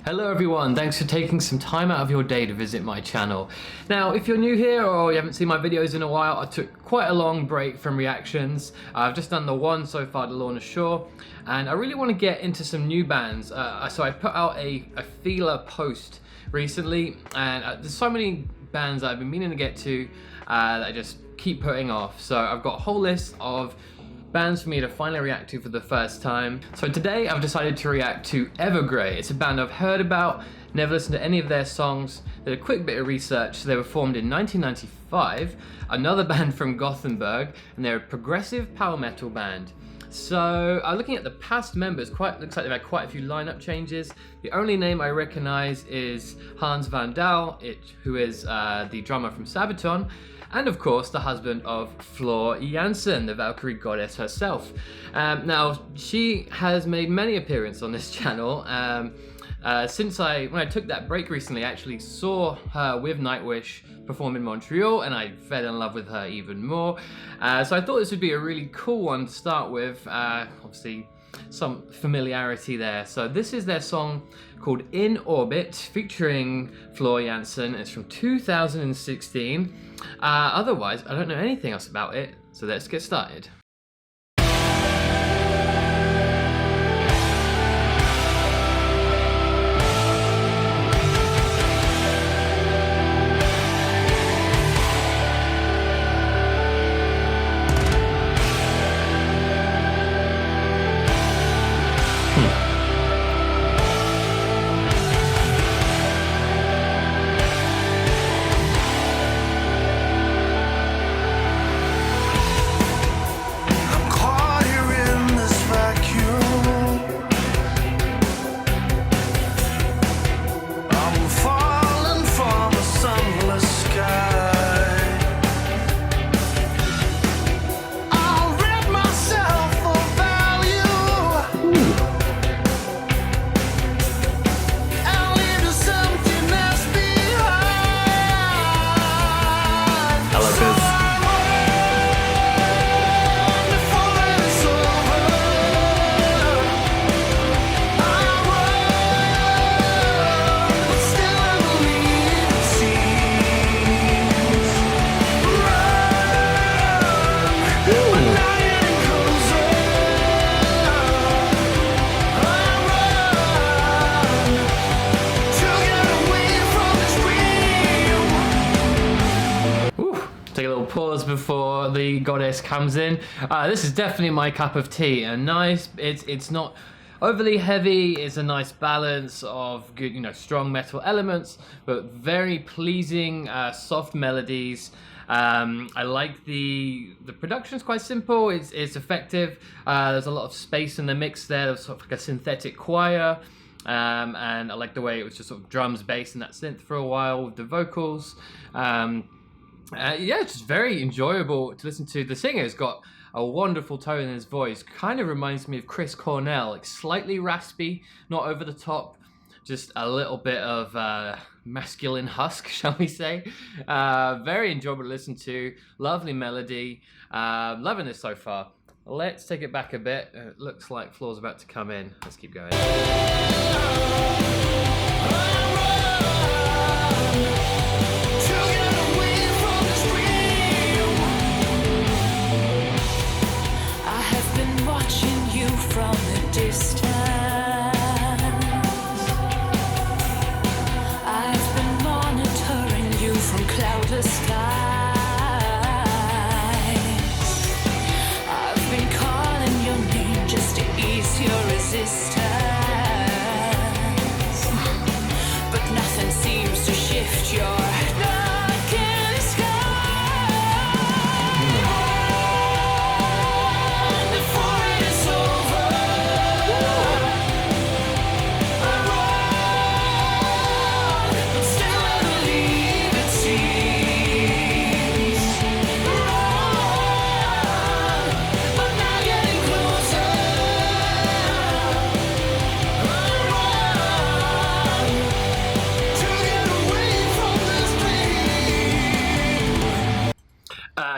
Hello everyone, thanks for taking some time out of your day to visit my channel. Now, if you're new here or you haven't seen my videos in a while, I took quite a long break from reactions. I've just done the one so far to Lorna Shore, and I really want to get into some new bands. So I put out a feeler post recently, and there's so many bands that I've been meaning to get to that I just keep putting off. So I've got a whole list of bands for me to finally react to for the first time. So today I've decided to react to Evergrey. It's a band I've heard about, never listened to any of their songs. Did a quick bit of research. They were formed in 1995, another band from Gothenburg, and they're a progressive power metal band. So looking at the looks like they've had quite a few lineup changes. The only name I recognize is Hans Van Dahl, who is the drummer from Sabaton, and of course the husband of Floor Jansen, the Valkyrie goddess herself. Now, she has made many appearances on this channel. When I took that break recently, I actually saw her with Nightwish perform in Montreal, and I fell in love with her even more. So I thought this would be a really cool one to start with. Obviously, some familiarity there. So this is their song called In Orbit, featuring Floor Jansen. It's from 2016. Otherwise, I don't know anything else about it, so let's get started. Pause before the goddess comes in. This is definitely my cup of tea, and nice. It's not overly heavy. It's a nice balance of good, strong metal elements, but very pleasing, soft melodies. I like the production's quite simple. It's effective. There's a lot of space in the mix there. There's sort of like a synthetic choir. And I like the way it was just sort of drums, bass, and that synth for a while with the vocals. Yeah, it's just very enjoyable to listen to. The singer's got a wonderful tone in his voice. Kind of reminds me of Chris Cornell, like slightly raspy, not over the top, just a little bit of masculine husk, shall we say. Very enjoyable to listen to. Lovely melody. Loving this so far. Let's take it back a bit. It looks like Floor's about to come in. Let's keep going.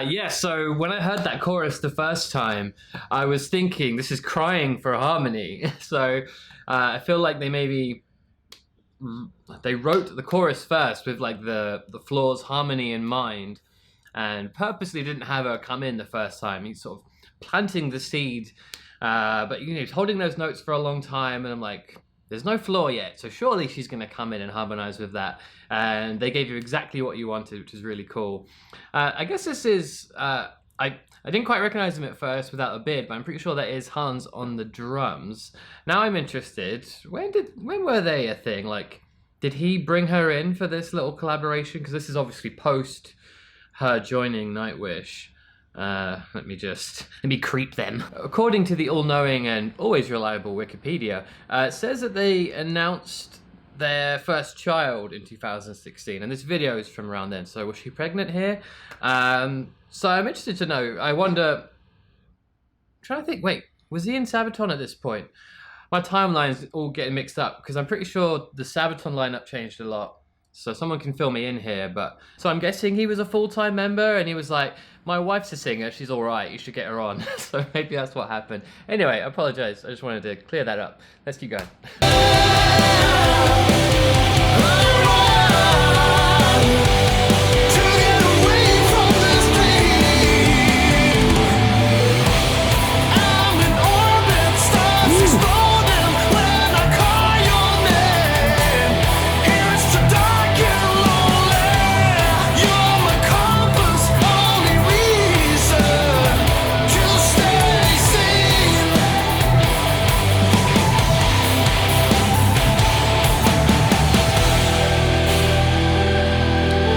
Yeah, so when I heard that chorus the first time, I was thinking this is crying for harmony. So I feel like they maybe they wrote the chorus first with like the floor's harmony in mind, and purposely didn't have her come in the first time. He's sort of planting the seed, but you know, he's holding those notes for a long time, and I'm like, there's no floor yet, so surely she's going to come in and harmonize with that. And they gave you exactly what you wanted, which is really cool. I guess this is I didn't quite recognize him at first without a beard, but I'm pretty sure that is Hans on the drums. Now I'm interested. When were they a thing? Like, did he bring her in for this little collaboration? Because this is obviously post her joining Nightwish. Let me creep them. According to the all-knowing and always reliable Wikipedia, it says that they announced their first child in 2016, and this video is from around then. So was she pregnant here? So I'm interested to know. I wonder. I'm trying to think. Wait, was he in Sabaton at this point? My timeline's all getting mixed up because I'm pretty sure the Sabaton lineup changed a lot. So someone can fill me in here, but so I'm guessing he was a full-time member, and he was like, "My wife's a singer. She's all right. You should get her on." So maybe that's what happened. Anyway, I apologize. I just wanted to clear that up. Let's keep going.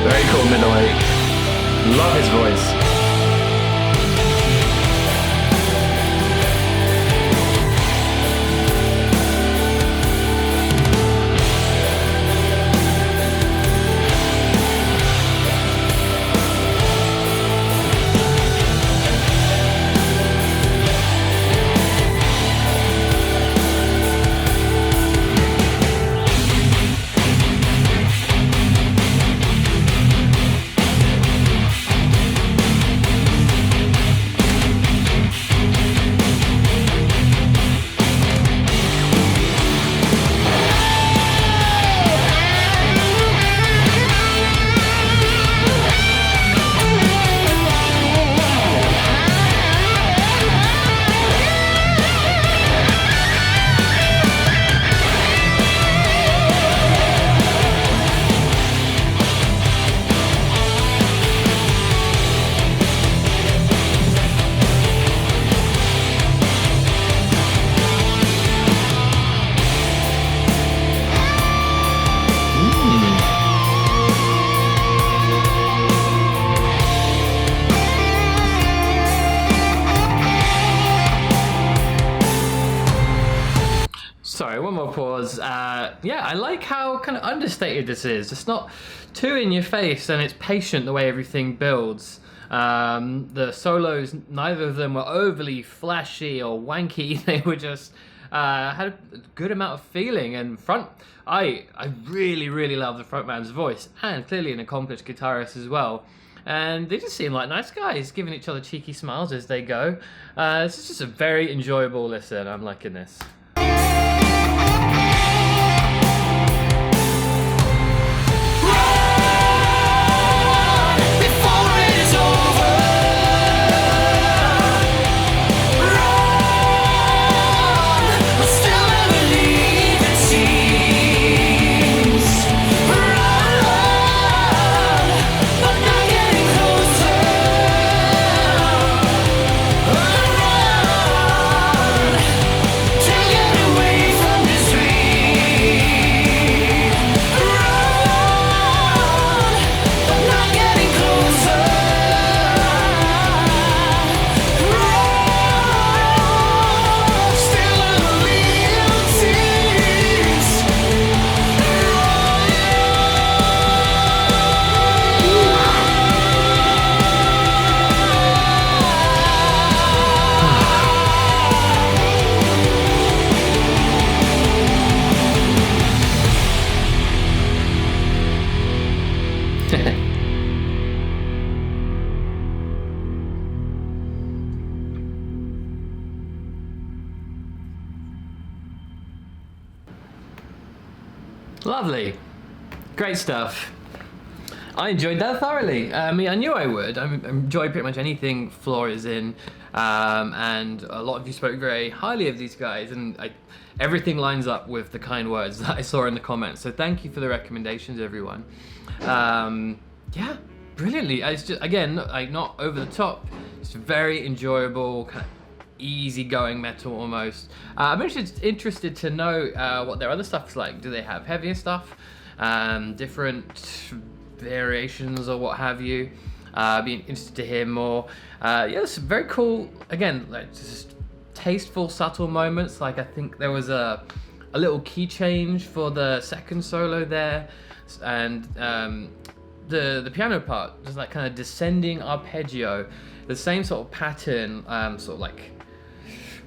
Very cool middle eight. Love his voice. Sorry, one more pause. Yeah, I like how kind of understated this is. It's not too in your face, and it's patient the way everything builds. The solos, neither of them were overly flashy or wanky. They were just had a good amount of feeling. And I really love the frontman's voice, and clearly an accomplished guitarist as well. And they just seem like nice guys, giving each other cheeky smiles as they go. This is just a very enjoyable listen. I'm liking this. To Lovely. Great stuff. I enjoyed that thoroughly. I mean, I knew I would. I enjoy pretty much anything Floor is in, and a lot of you spoke very highly of these guys, and everything lines up with the kind words that I saw in the comments. So thank you for the recommendations, everyone. Yeah, brilliantly. It's just, again, like, not over the top. It's very enjoyable, kind of easygoing metal almost. I'm interested to know what their other stuff's like. Do they have heavier stuff? Different variations or what have you? Be interested to hear more. Yeah, it's very cool. Again, like, just tasteful, subtle moments. Like, I think there was a little key change for the second solo there, and the piano part, just like kind of descending arpeggio, the same sort of pattern, sort of like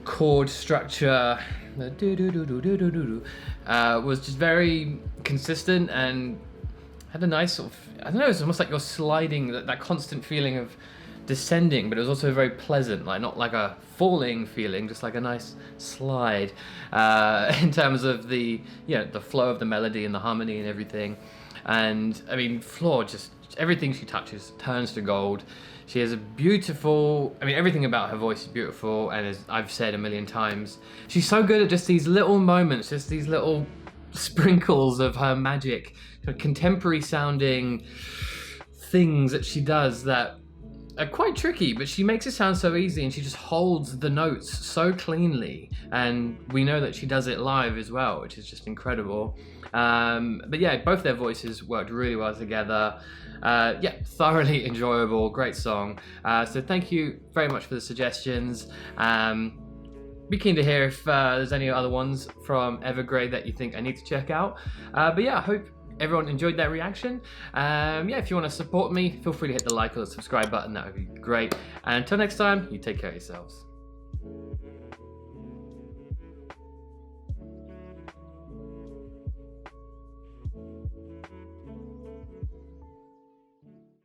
chord structure, was just very consistent and had a nice sort of, I don't know, it's almost like you're sliding, that constant feeling of descending, but it was also very pleasant, like not like a falling feeling, just like a nice slide, in terms of the, you know, the flow of the melody and the harmony and everything. And I mean, Floor, just everything she touches turns to gold. She has a beautiful, I mean, everything about her voice is beautiful, and as I've said a million times, she's so good at just these little moments, just these little sprinkles of her magic, kind of contemporary sounding things that she does that are quite tricky, but she makes it sound so easy, and she just holds the notes so cleanly, and we know that she does it live as well, which is just incredible. But yeah, both their voices worked really well together. Yeah, thoroughly enjoyable, great song. So thank you very much for the suggestions. Be keen to hear if there's any other ones from Evergrey that you think I need to check out. But yeah, I hope everyone enjoyed that reaction. Yeah, if you want to support me, feel free to hit the like or the subscribe button. That would be great. And until next time, you take care of yourselves.